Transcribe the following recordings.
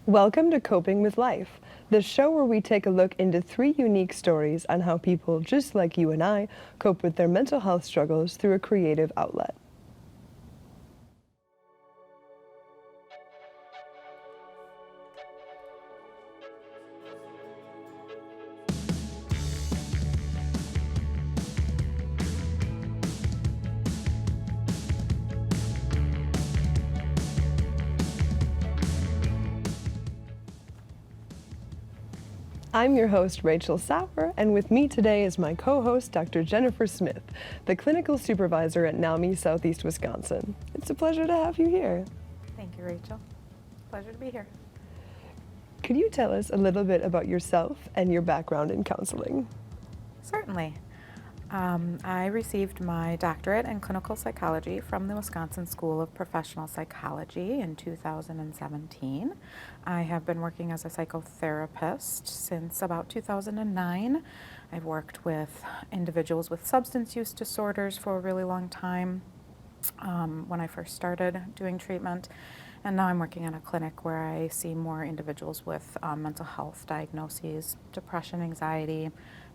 Welcome to Coping with Life, the show where we take a look into 3 unique stories on how people just like you and I cope with their mental health struggles through a creative outlet. I'm your host, Rachel Sauer, and with me today is my co-host, Dr. Jennifer Smith, the clinical supervisor at NAMI Southeast Wisconsin. It's a pleasure to have you here. Thank you, Rachel. Pleasure to be here. Could you tell us a little bit about yourself and your background in counseling? Certainly. I received my doctorate in clinical psychology from the Wisconsin School of Professional Psychology in 2017. I have been working as a psychotherapist since about 2009. I've worked with individuals with substance use disorders for a really long time when I first started doing treatment. And now I'm working in a clinic where I see more individuals with mental health diagnoses, depression, anxiety,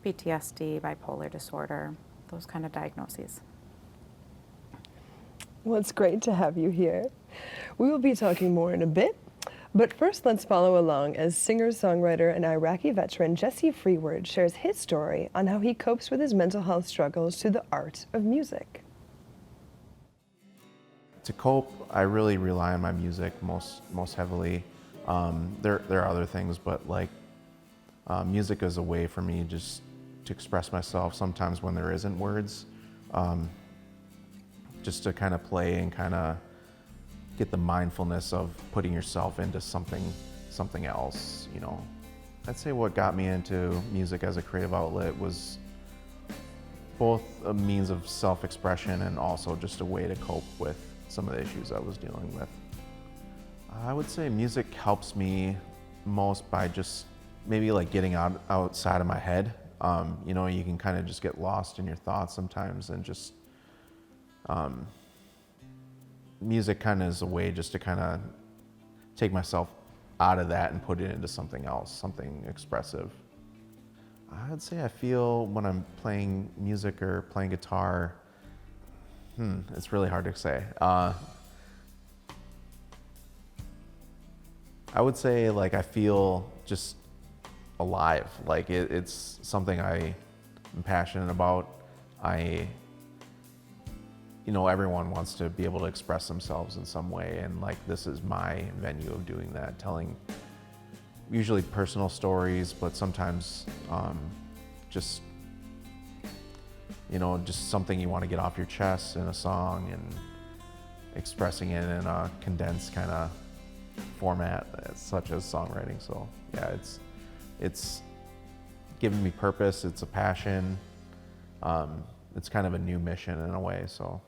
PTSD, bipolar disorder, those kind of diagnoses. Well, it's great to have you here. We will be talking more in a bit, but first let's follow along as singer-songwriter and Iraqi veteran Jesse Freeward shares his story on how he copes with his mental health struggles through the art of music. To cope, I really rely on my music most heavily. There are other things, but music is a way for me just to express myself sometimes when there isn't words. Just to kind of play and kind of get the mindfulness of putting yourself into something else, you know. I'd say what got me into music as a creative outlet was both a means of self-expression and also just a way to cope with some of the issues I was dealing with. I would say music helps me most by just maybe like getting outside of my head. You know, you can kind of just get lost in your thoughts sometimes, and just music kind of is a way just to kind of take myself out of that and put it into something else, something expressive. I'd say I feel when I'm playing music or playing guitar, it's really hard to say. I would say like I feel just alive. Like it's something I am passionate about. You know, everyone wants to be able to express themselves in some way, and like this is my venue of doing that, telling usually personal stories, but sometimes just, you know, just something you want to get off your chest in a song and expressing it in a condensed kind of format, such as songwriting. So yeah, it's given me purpose, it's a passion, it's kind of a new mission in a way. So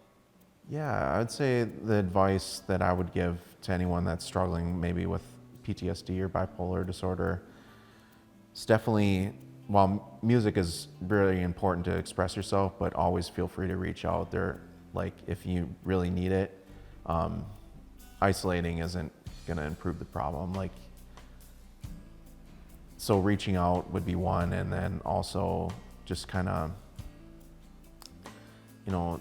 yeah, I would say the advice that I would give to anyone that's struggling maybe with PTSD or bipolar disorder is definitely, while music is really important to express yourself, but always feel free to reach out there, like if you really need it. Isolating isn't gonna improve the problem. Like, so reaching out would be one, and then also just kind of, you know,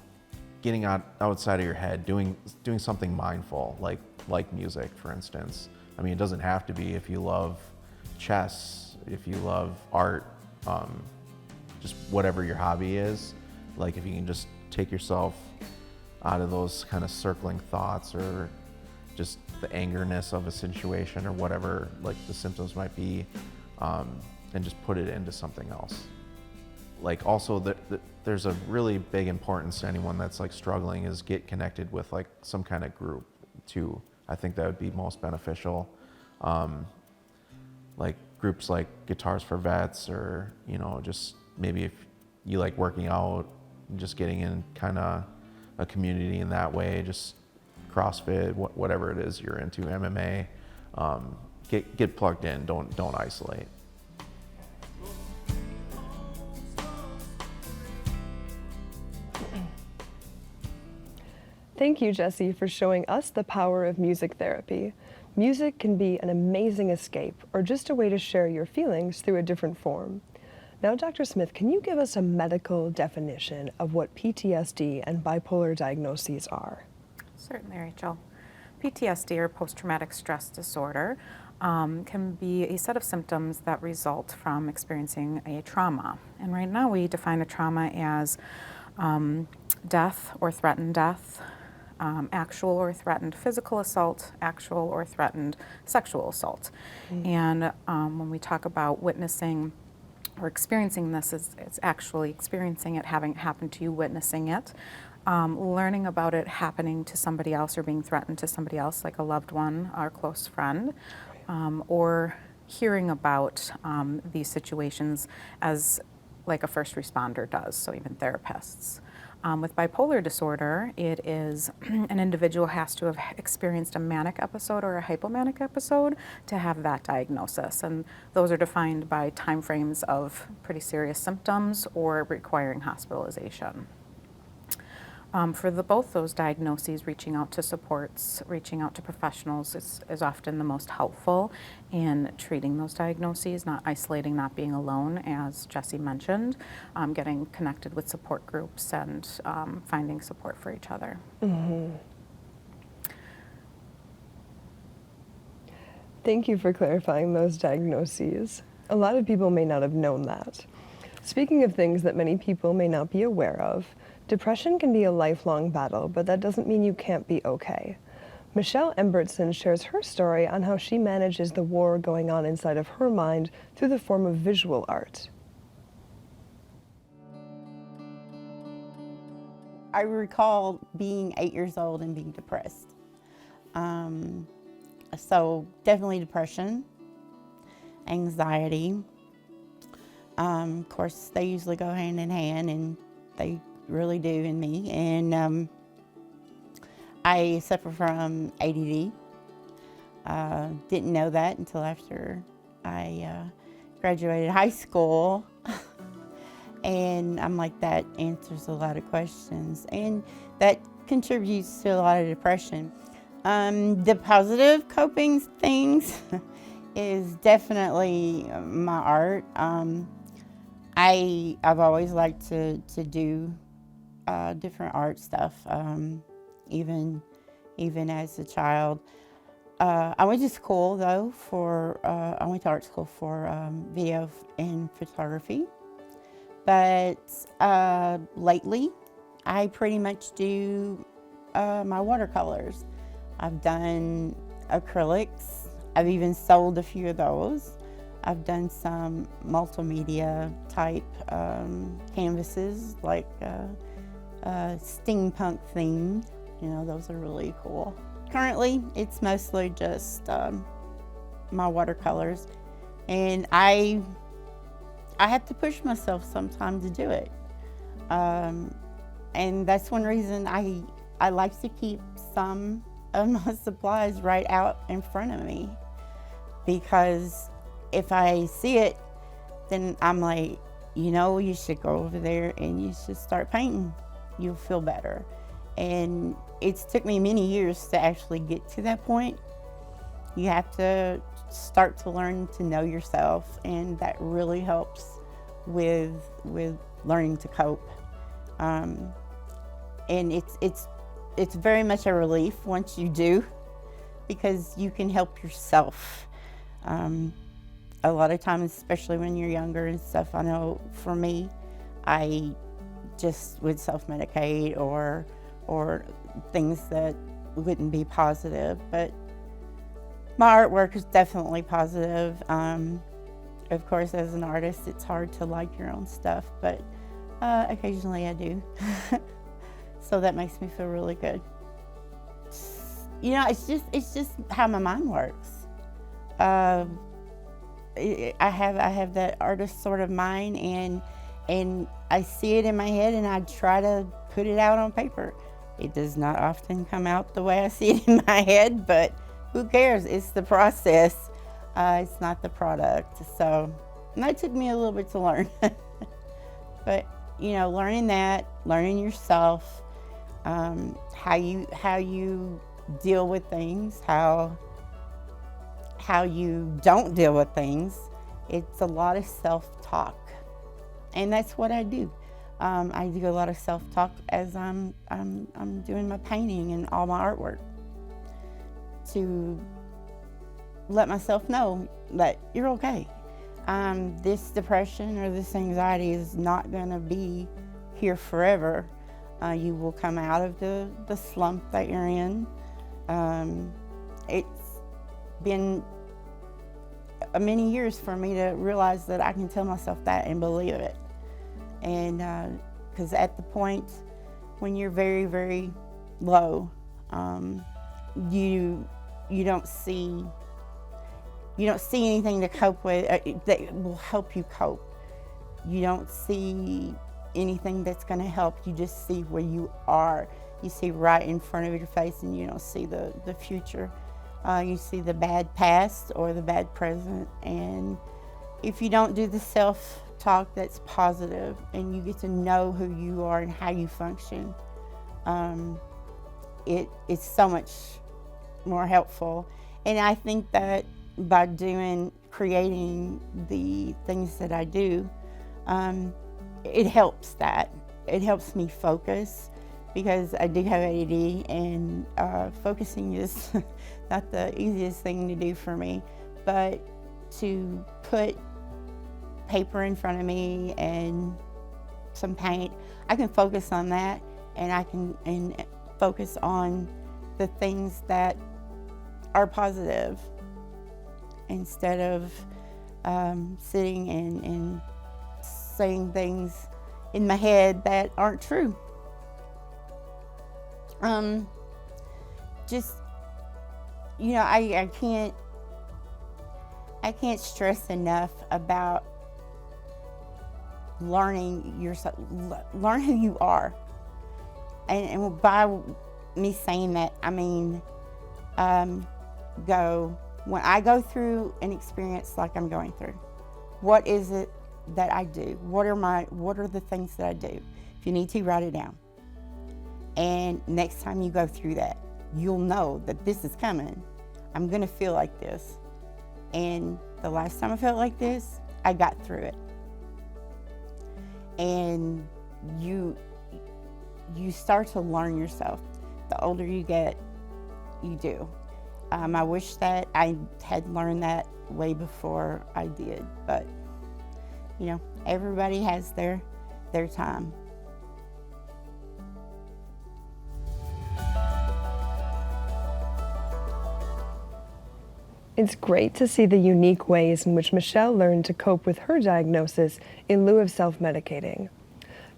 getting outside of your head, doing something mindful, like music, for instance. I mean, it doesn't have to be. If you love chess, if you love art, just whatever your hobby is, like if you can just take yourself out of those kind of circling thoughts, or just the angerness of a situation, or whatever like the symptoms might be, and just put it into something else. Like also there's a really big importance to anyone that's like struggling is get connected with like some kind of group too. I think that would be most beneficial. Like groups like Guitars for Vets, or, you know, just maybe if you like working out, just getting in kind of a community in that way, just CrossFit, whatever it is you're into, MMA, get plugged in, don't isolate. Thank you, Jesse, for showing us the power of music therapy. Music can be an amazing escape or just a way to share your feelings through a different form. Now, Dr. Smith, can you give us a medical definition of what PTSD and bipolar diagnoses are? Certainly, Rachel. PTSD, or post-traumatic stress disorder, can be a set of symptoms that result from experiencing a trauma. And right now we define a trauma as death or threatened death, actual or threatened physical assault, actual or threatened sexual assault. And when we talk about witnessing or experiencing this, it's actually experiencing it, having it happen to you, witnessing it, learning about it happening to somebody else or being threatened to somebody else, like a loved one or a close friend, or hearing about these situations as like a first responder does, so even therapists. With bipolar disorder, it is an individual has to have experienced a manic episode or a hypomanic episode to have that diagnosis. And those are defined by timeframes of pretty serious symptoms or requiring hospitalization. For both those diagnoses, reaching out to supports, reaching out to professionals is often the most helpful in treating those diagnoses, not isolating, not being alone, as Jessie mentioned, getting connected with support groups and finding support for each other. Thank you for clarifying those diagnoses. A lot of people may not have known that. Speaking of things that many people may not be aware of, depression can be a lifelong battle, but that doesn't mean you can't be okay. Michelle Embertson shares her story on how she manages the war going on inside of her mind through the form of visual art. I recall being 8 years old and being depressed. So definitely depression, anxiety. Of course, they usually go hand in hand, and they really do in me. And I suffer from ADD. Didn't know that until after I graduated high school. And I'm like, that answers a lot of questions, and that contributes to a lot of depression. The positive coping things is definitely my art. I've always liked to do different art stuff, even as a child. I went to school though I went to art school for video and photography. But lately, I pretty much do my watercolors. I've done acrylics. I've even sold a few of those. I've done some multimedia type canvases, like steampunk themed. You know, those are really cool. Currently, it's mostly just my watercolors, and I have to push myself sometimes to do it. And that's one reason I like to keep some of my supplies right out in front of me, because if I see it, then I'm like, you know, you should go over there and you should start painting. You'll feel better. And it's took me many years to actually get to that point. You have to start to learn to know yourself, and that really helps with learning to cope. And it's very much a relief once you do, because you can help yourself. A lot of times, especially when you're younger and stuff, I know for me, I just would self-medicate or things that wouldn't be positive. But my artwork is definitely positive. Of course, as an artist, it's hard to like your own stuff, but occasionally I do. So that makes me feel really good. You know, it's just how my mind works. I have that artist sort of mind, and I see it in my head, and I try to put it out on paper. It does not often come out the way I see it in my head, but who cares? It's the process. It's not the product. So, and that took me a little bit to learn. But, you know, learning yourself, how you deal with things, how how you don't deal with things. It's a lot of self-talk, and that's what I do. I do a lot of self-talk as I'm doing my painting and all my artwork, to let myself know that you're okay. This depression or this anxiety is not going to be here forever. You will come out of the slump that you're in. It's been many years for me to realize that I can tell myself that and believe it. And because at the point when you're very, very low, you don't see anything to cope with that will help you cope. You don't see anything that's going to help. You just see where you are. You see right in front of your face, and you don't see the future. You see the bad past or the bad present. And if you don't do the self-talk that's positive, and you get to know who you are and how you function, it's so much more helpful. And I think that by creating the things that I do, it helps that. It helps me focus, because I do have ADD, and focusing is not the easiest thing to do for me. But to put paper in front of me and some paint, I can focus on that, and I can focus on the things that are positive, instead of sitting and saying things in my head that aren't true. Just, I can't stress enough about learning yourself, learn who you are. And by me saying that, I mean, when I go through an experience like I'm going through, what is it that I do? What are the things that I do? If you need to, write it down. And next time you go through that, you'll know that this is coming. I'm gonna feel like this. And the last time I felt like this, I got through it. And you start to learn yourself. The older you get, you do. I wish that I had learned that way before I did, but everybody has their time. It's great to see the unique ways in which Michelle learned to cope with her diagnosis in lieu of self-medicating.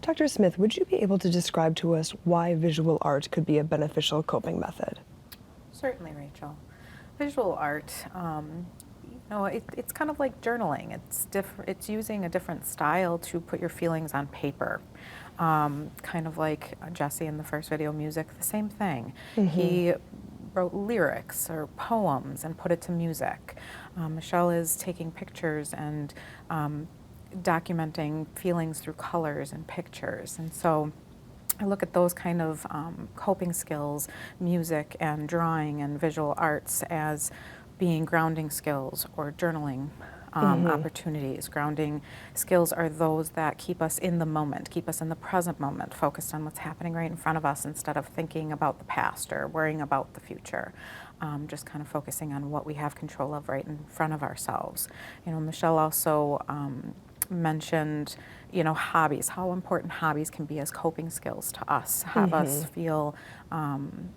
Dr. Smith, would you be able to describe to us why visual art could be a beneficial coping method? Certainly, Rachel. Visual art, it's kind of like journaling. It's using a different style to put your feelings on paper. Kind of like Jesse in the first video, music, the same thing. Mm-hmm. He wrote lyrics or poems and put it to music. Michelle is taking pictures and documenting feelings through colors and pictures. And so I look at those kind of coping skills, music and drawing and visual arts, as being grounding skills or journaling opportunities. Grounding skills are those that keep us in the moment, keep us in the present moment, focused on what's happening right in front of us instead of thinking about the past or worrying about the future. Just kind of focusing on what we have control of right in front of ourselves. Michelle also mentioned, hobbies, how important hobbies can be as coping skills to us, have us feel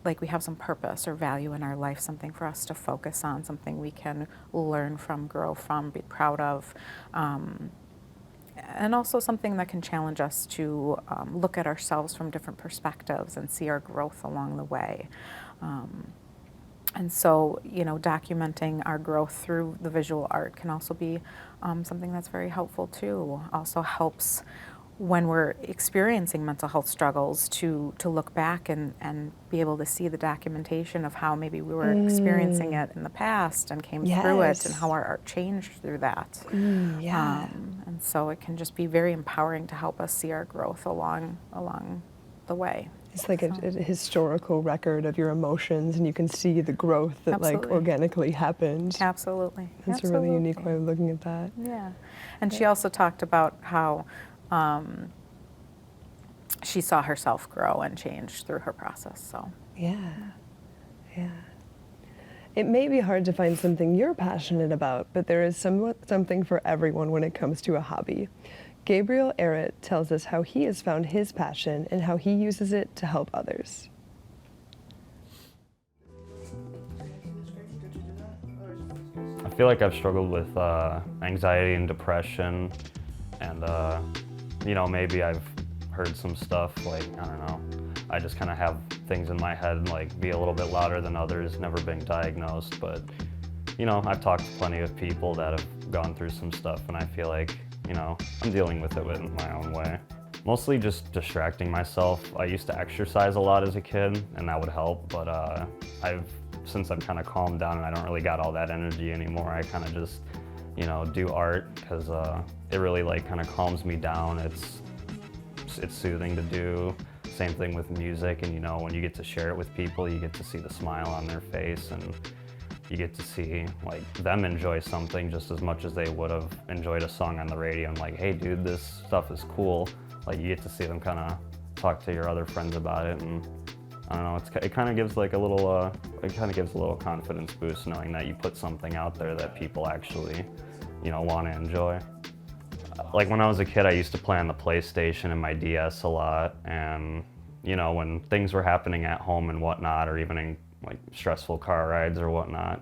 like we have some purpose or value in our life, something for us to focus on, something we can learn from, grow from, be proud of, and also something that can challenge us to look at ourselves from different perspectives and see our growth along the way. And so, documenting our growth through the visual art can also be something that's very helpful too. Also helps when we're experiencing mental health struggles to look back and be able to see the documentation of how maybe we were experiencing it in the past and came through it, and how our art changed through that. And so it can just be very empowering to help us see our growth along the way. It's like a historical record of your emotions, and you can see the growth that like Absolutely. organically happened. Absolutely. That's a really unique way of looking at that. Yeah. And she also talked about how she saw herself grow and change through her process. So Yeah. Yeah. It may be hard to find something you're passionate about, but there is something for everyone when it comes to a hobby. Gabriel Arrett tells us how he has found his passion and how he uses it to help others. I feel like I've struggled with anxiety and depression, and you know, maybe I've heard some stuff like, I don't know, I just kind of have things in my head like be a little bit louder than others, never been diagnosed, but you know, I've talked to plenty of people that have gone through some stuff, and I feel like, you know, I'm dealing with it in my own way. Mostly just distracting myself. I used to exercise a lot as a kid, and that would help, but since I'm kind of calmed down and I don't really got all that energy anymore, I kind of just, you know, do art because it really like kind of calms me down. It's soothing to do. Same thing with music, and you know, when you get to share it with people, you get to see the smile on their face, and you get to see like them enjoy something just as much as they would have enjoyed a song on the radio and like, hey dude, this stuff is cool. Like you get to see them kind of talk to your other friends about it, and I don't know, it kind of gives like a little, it kind of gives a little confidence boost knowing that you put something out there that people actually, you know, want to enjoy. Like when I was a kid, I used to play on the PlayStation and my DS a lot, and you know, when things were happening at home and whatnot, or even in like stressful car rides or whatnot,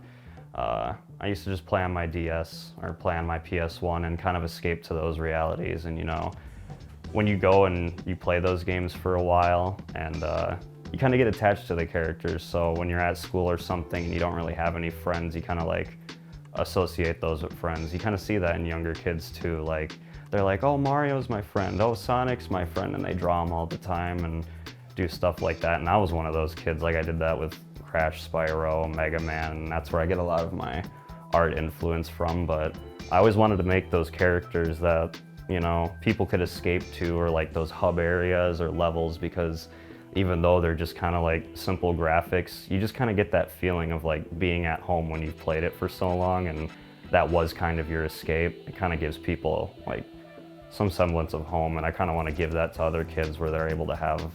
I used to just play on my DS or play on my PS1 and kind of escape to those realities. And you know, when you go and you play those games for a while, and you kind of get attached to the characters. So when you're at school or something and you don't really have any friends, you kind of like associate those with friends. You kind of see that in younger kids too. Like they're like, oh, Mario's my friend, oh, Sonic's my friend, and they draw them all the time and do stuff like that. And I was one of those kids. Like I did that with Crash, Spyro, Mega Man, and that's where I get a lot of my art influence from. But I always wanted to make those characters that, you know, people could escape to, or like those hub areas or levels, because even though they're just kind of like simple graphics, you just kind of get that feeling of like being at home when you've played it for so long, and that was kind of your escape. It kind of gives people like some semblance of home, and I kind of want to give that to other kids where they're able to have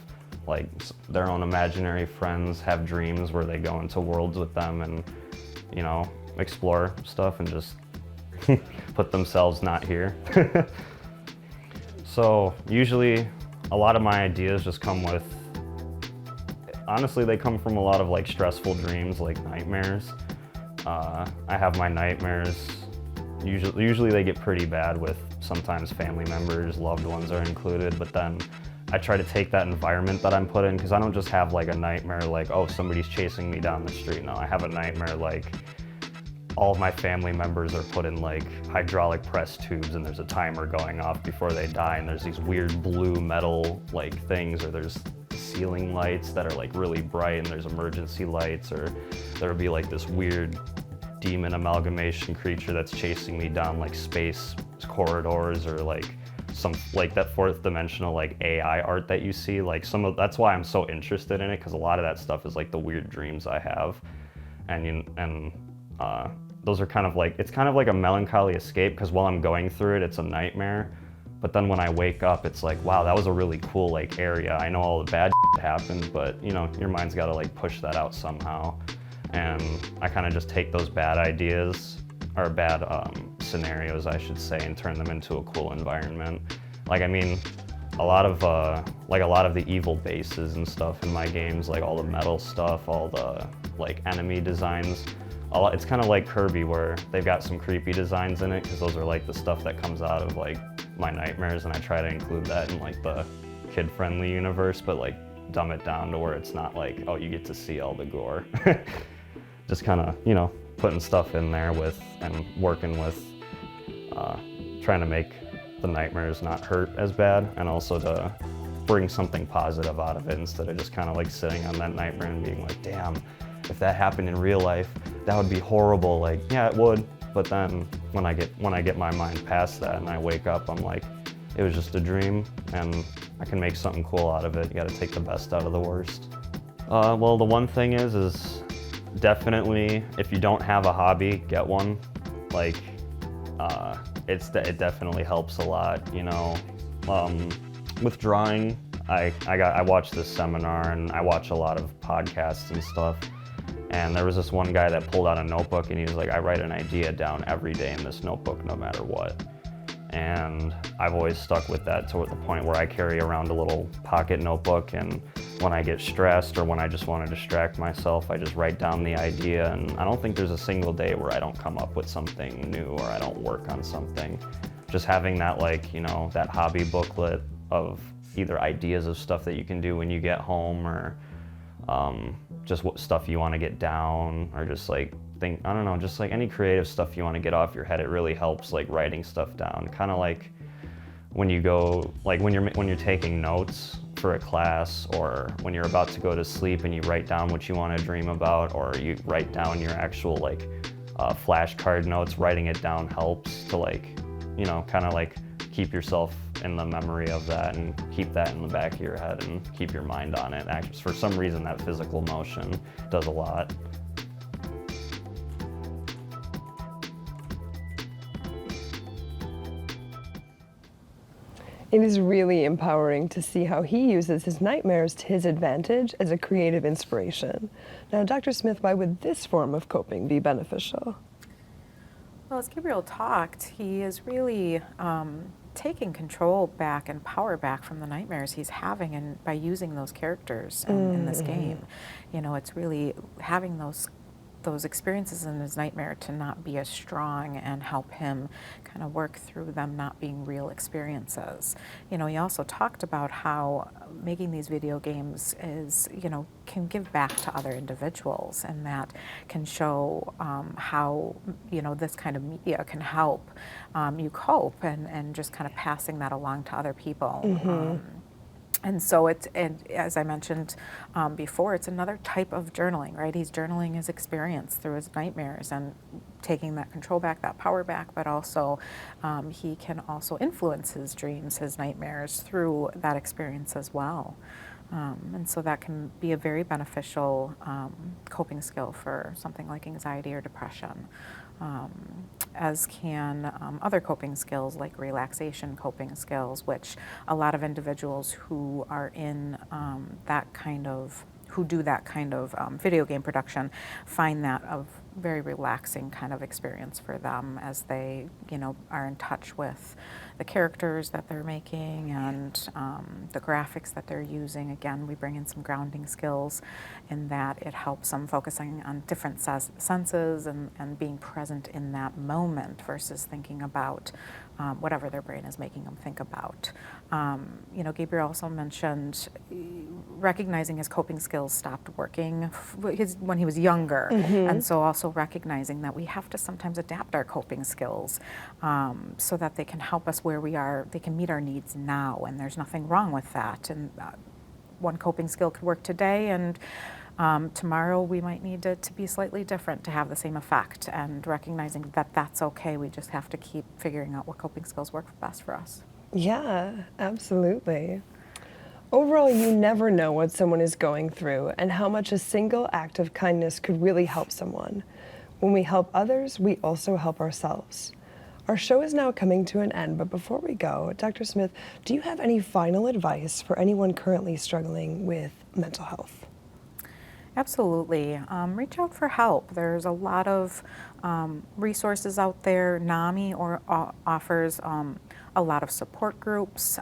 like their own imaginary friends, have dreams where they go into worlds with them and, you know, explore stuff and just put themselves not here. So usually a lot of my ideas just come with, honestly, they come from a lot of like stressful dreams, like nightmares. I have my nightmares, usually they get pretty bad with sometimes family members, loved ones are included, but then I try to take that environment that I'm put in, because I don't just have like a nightmare like, oh, somebody's chasing me down the street. No, I have a nightmare like all of my family members are put in like hydraulic press tubes, and there's a timer going off before they die, and there's these weird blue metal like things, or there's ceiling lights that are like really bright, and there's emergency lights, or there'll be like this weird demon amalgamation creature that's chasing me down like space corridors, or like some like that fourth dimensional like AI art that you see. Like that's why I'm so interested in it, because a lot of that stuff is like the weird dreams I have, and those are kind of like, it's kind of like a melancholy escape, because while I'm going through it, it's a nightmare. But then when I wake up, it's like, wow, that was a really cool like area. I know all the bad shit happened, but you know, your mind's got to like push that out somehow. And I kind of just take those bad ideas, or bad scenarios, I should say, and turn them into a cool environment. Like, I mean, a lot of the evil bases and stuff in my games, like all the metal stuff, all the like enemy designs. It's kind of like Kirby, where they've got some creepy designs in it, because those are like the stuff that comes out of like my nightmares, and I try to include that in like the kid-friendly universe, but like dumb it down to where it's not like, oh, you get to see all the gore. Just kind of, you know, putting stuff in there with, and working with, trying to make the nightmares not hurt as bad, and also to bring something positive out of it, instead of just kind of like sitting on that nightmare and being like, damn, if that happened in real life, that would be horrible. Like, yeah, it would. But then when I get my mind past that and I wake up, I'm like, it was just a dream, and I can make something cool out of it. You got to take the best out of the worst. Well, the one thing is definitely if you don't have a hobby, get one. Like, it definitely helps a lot, you know. With drawing, I watched this seminar and I watch a lot of podcasts and stuff. And there was this one guy that pulled out a notebook and he was like, I write an idea down every day in this notebook, no matter what. And I've always stuck with that to the point where I carry around a little pocket notebook, and when I get stressed or when I just want to distract myself, I just write down the idea, and I don't think there's a single day where I don't come up with something new or I don't work on something. Just having that, like, you know, that hobby booklet of either ideas of stuff that you can do when you get home, or just what stuff you want to get down, or just like I don't know, just like any creative stuff you want to get off your head. It really helps, like writing stuff down. Kind of like when you go, like when you're taking notes for a class, or when you're about to go to sleep and you write down what you want to dream about, or you write down your actual like flashcard notes. Writing it down helps to, like, you know, kind of like keep yourself in the memory of that and keep that in the back of your head and keep your mind on it. Actually, for some reason, that physical motion does a lot. It is really empowering to see how he uses his nightmares to his advantage as a creative inspiration. Now, Dr. Smith, why would this form of coping be beneficial? Well, as Gabriel talked, he is really taking control back and power back from the nightmares he's having, and by using those characters in this game. You know, it's really having those experiences in his nightmare to not be as strong and help him kind of work through them not being real experiences. You know, he also talked about how making these video games is, you know, can give back to other individuals, and that can show how, you know, this kind of media can help you cope, and just kind of passing that along to other people. And so and as I mentioned before, it's another type of journaling, right? He's journaling his experience through his nightmares and taking that control back, that power back, but also he can also influence his dreams, his nightmares through that experience as well. And so that can be a very beneficial coping skill for something like anxiety or depression. As can other coping skills like relaxation coping skills, which a lot of individuals who are in who do that kind of video game production find that a very relaxing kind of experience for them, as they, you know, are in touch with the characters that they're making and the graphics that they're using. Again, we bring in some grounding skills in that it helps them focusing on different senses and being present in that moment versus thinking about whatever their brain is making them think about. You know, Gabriel also mentioned recognizing his coping skills stopped working when he was younger, and so also recognizing that we have to sometimes adapt our coping skills so that they can help us where we are, they can meet our needs now, and there's nothing wrong with that. And one coping skill could work today, and tomorrow we might need it to be slightly different to have the same effect, and recognizing that that's okay. We just have to keep figuring out what coping skills work best for us. Yeah, absolutely. Overall, you never know what someone is going through and how much a single act of kindness could really help someone. When we help others, we also help ourselves. Our show is now coming to an end, but before we go, Dr. Smith, do you have any final advice for anyone currently struggling with mental health? Absolutely. Reach out for help. There's a lot of resources out there. NAMI offers a lot of support groups.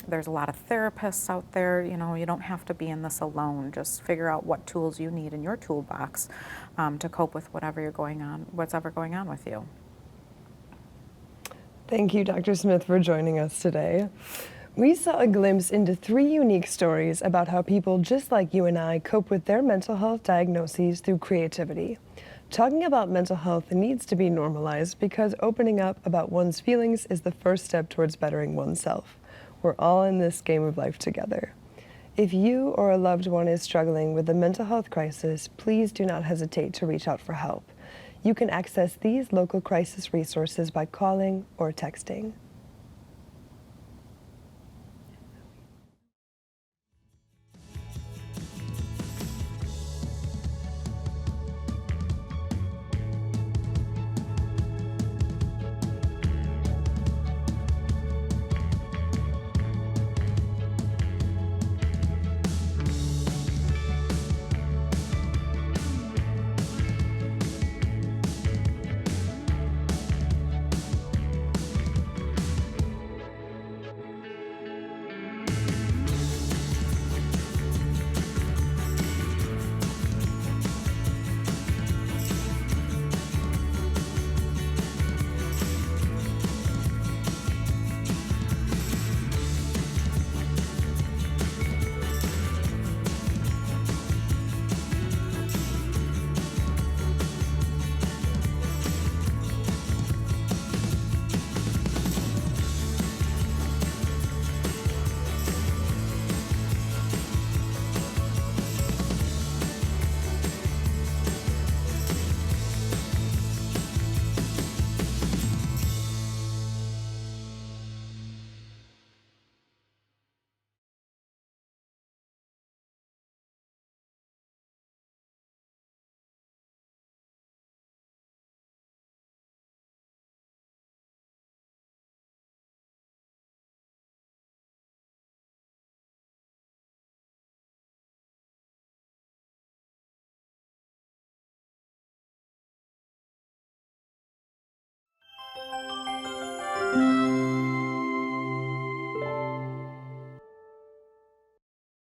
There's a lot of therapists out there. You know, you don't have to be in this alone. Just figure out what tools you need in your toolbox to cope with what's ever going on with you. Thank you, Dr. Smith, for joining us today. We saw a glimpse into 3 unique stories about how people just like you and I cope with their mental health diagnoses through creativity. Talking about mental health needs to be normalized because opening up about one's feelings is the first step towards bettering oneself. We're all in this game of life together. If you or a loved one is struggling with a mental health crisis, please do not hesitate to reach out for help. You can access these local crisis resources by calling or texting.